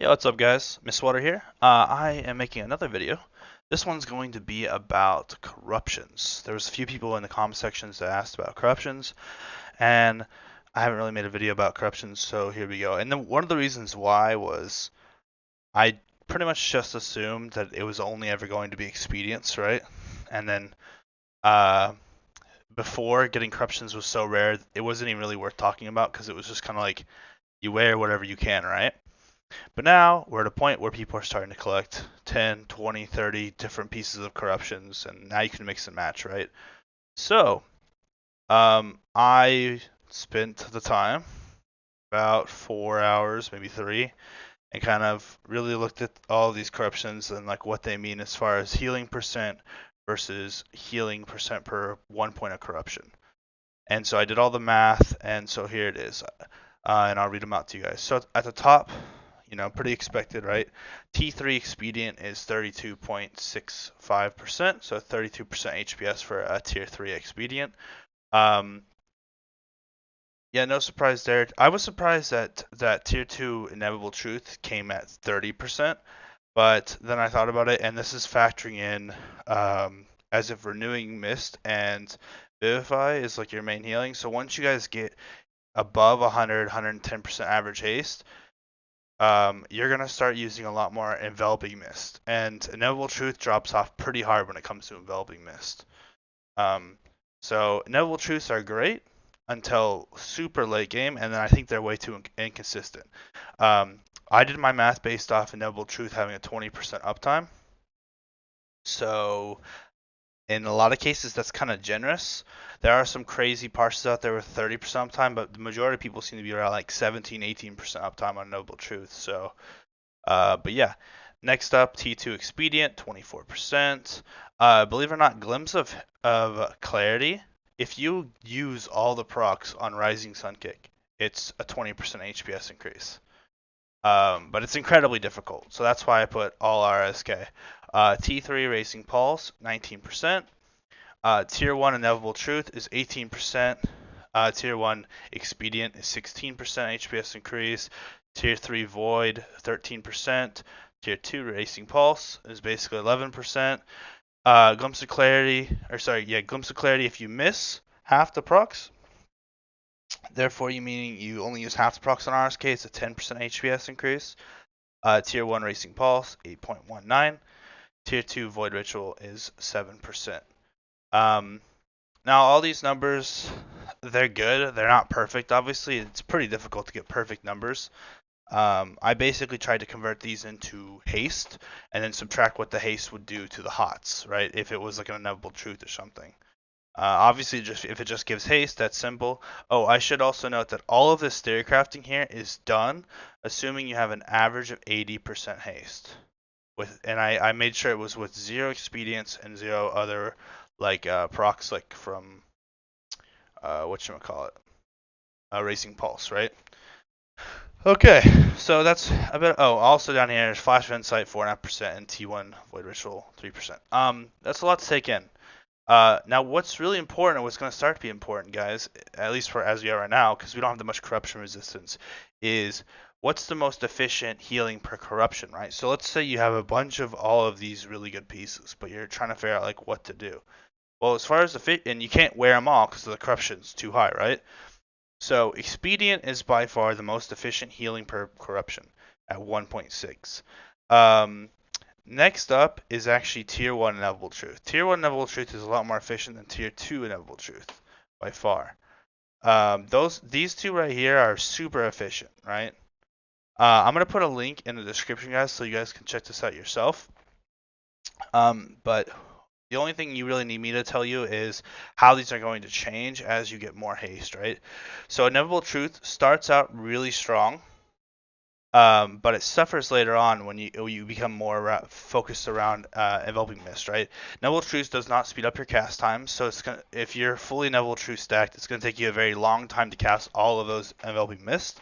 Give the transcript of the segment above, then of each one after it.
Yeah, what's up guys? Miss Water here. I am making another video. This one's going to be about corruptions. There was a few people in the comment sections that asked about corruptions, and I haven't really made a video about corruptions, so here we go. And then one of the reasons why was I pretty much just assumed that it was only ever going to be expedience, right? And then uh, before, getting corruptions was so rare, it wasn't even really worth talking about because it was just kind of like you wear whatever you can, right? But now we're at a point where people are starting to collect 10, 20, 30 different pieces of corruptions, and now you can mix and match, right? So, I spent the time, about 4 hours, maybe three, and kind of really looked at all of these corruptions and like what they mean as far as healing percent versus healing percent per 1 point of corruption. And so I did all the math, and so here it is. And I'll read them out to you guys. So at the top, pretty expected, right? T3 expedient is 32.65%, so 32% HPS for a tier 3 expedient. Um, yeah, no surprise there. I was surprised that tier 2 inevitable truth came at 30%, but then I thought about it, and this is factoring in as if renewing mist and vivify is like your main healing. So once you guys get above 100, 110% average haste, you're going to start using a lot more enveloping mist. And inevitable truth drops off pretty hard when it comes to enveloping mist. Um, so inevitable truths are great until super late game, and then I think they're way too inconsistent. I did my math based off inevitable truth having a 20% uptime. So in a lot of cases, that's kind of generous. There are some crazy parses out there with 30% uptime, but the majority of people seem to be around like 17, 18% uptime on Noble Truth. So, but yeah. Next up, T2 Expedient, 24%. Believe it or not, Glimpse of Clarity. If you use all the procs on Rising Sun Kick, it's a 20% HPS increase. But it's incredibly difficult, so that's why I put all RSK. T3 Racing Pulse, 19%. Tier 1 Inevitable Truth is 18%. Tier 1 Expedient is 16% HPS increase. Tier 3 Void, 13%. Tier 2 Racing Pulse is basically 11%. Glimpse of Clarity, Glimpse of Clarity if you miss half the procs. Therefore, meaning you only use half the procs on RSK, it's a 10% HPS increase. Tier 1 Racing Pulse, 8.19. Tier 2 Void Ritual is 7%. Now, all these numbers, they're good. They're not perfect, obviously. It's pretty difficult to get perfect numbers. I basically tried to convert these into haste and then subtract what the haste would do to the hots, right? If it was like an inevitable truth or something. Obviously, just if it just gives haste, that's simple. Oh, I should also note that all of this theory crafting here is done assuming you have an average of 80% haste. And I made sure it was with 0 expedience and 0 other like procs like from whatchamacallit, Racing Pulse, right? Okay, so that's a bit. Oh, also down here is Flash of Insight 4.5% and T1 Void Ritual 3%. That's a lot to take in. Now, what's really important, and what's going to start to be important, guys, at least for as we are right now, because we don't have that much corruption resistance, is what's the most efficient healing per corruption, right? So let's say you have a bunch of all of these really good pieces, but you're trying to figure out like what to do. Well, as far as the fit, and you can't wear them all because the corruption's too high, right? So expedient is by far the most efficient healing per corruption at 1.6. Next up is actually Tier 1 Inevitable Truth. Tier 1 Inevitable Truth is a lot more efficient than Tier 2 Inevitable Truth, by far. These two right here are super efficient, right? I'm going to put a link in the description, guys, so you guys can check this out yourself. But the only thing you really need me to tell you is how these are going to change as you get more haste, right? So Inevitable Truth starts out really strong. But it suffers later on when you become more focused around enveloping mist, right? Inevitable Truth does not speed up your cast time, so if you're fully Inevitable Truth stacked, it's gonna take you a very long time to cast all of those enveloping mist,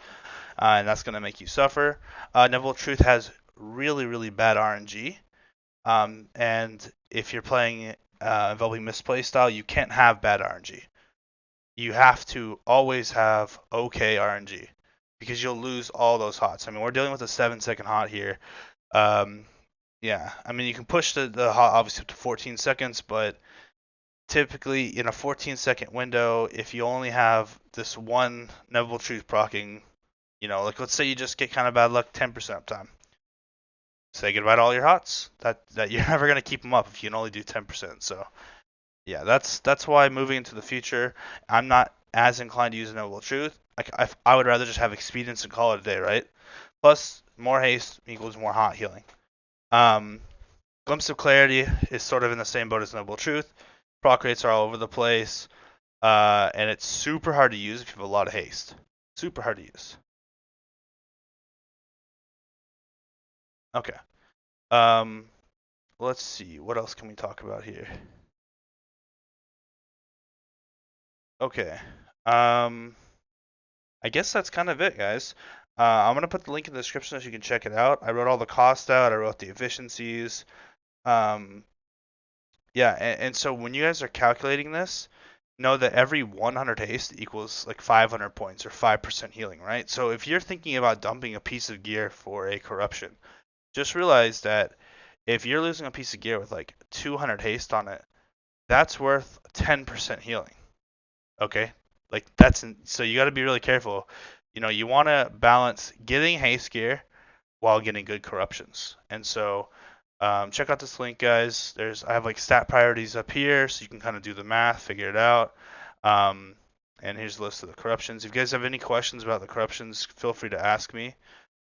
and that's gonna make you suffer. Inevitable Truth has really really bad RNG, and if you're playing enveloping mist playstyle, you can't have bad RNG. You have to always have okay RNG. because you'll lose all those hots. I mean, we're dealing with a 7-second hot here. Um, yeah, I mean, you can push the hot obviously up to 14 seconds, but typically in a 14-second window, if you only have this one Neville Truth proccing, like let's say you just get kind of bad luck 10% uptime. Say goodbye to all your hots. That you're never gonna keep them up if you can only do 10%. So yeah, that's why moving into the future, I'm not as inclined to use a Noble Truth. I would rather just have expedience and call it a day, right? Plus, more haste equals more hot healing. Um, Glimpse of Clarity is sort of in the same boat as Noble Truth. Proc rates are all over the place, and it's super hard to use if you have a lot of haste. Super hard to use. Okay. Um, let's see. What else can we talk about here? Okay. Um, I guess that's kind of it, guys. I'm gonna put the link in the description so you can check it out. I wrote all the costs out. I wrote the efficiencies. Um, yeah, and so when you guys are calculating this, know that every 100 haste equals like 500 points or 5% healing, right? So if you're thinking about dumping a piece of gear for a corruption, just realize that if you're losing a piece of gear with like 200 haste on it, that's worth 10% healing. Okay, like so you got to be really careful. You want to balance getting haste gear while getting good corruptions. And so check out this link, guys. I have like stat priorities up here, so you can kind of do the math, figure it out. Um, and here's a list of the corruptions. If you guys have any questions about the corruptions, feel free to ask me.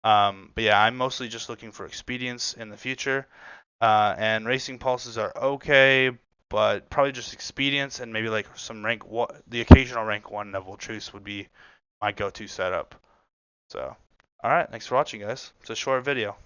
But yeah, I'm mostly just looking for expedience in the future. And racing pulses are okay, but probably just expedience and maybe like some the occasional rank 1 Neville Truce would be my go-to setup. So, alright, thanks for watching, guys. It's a short video.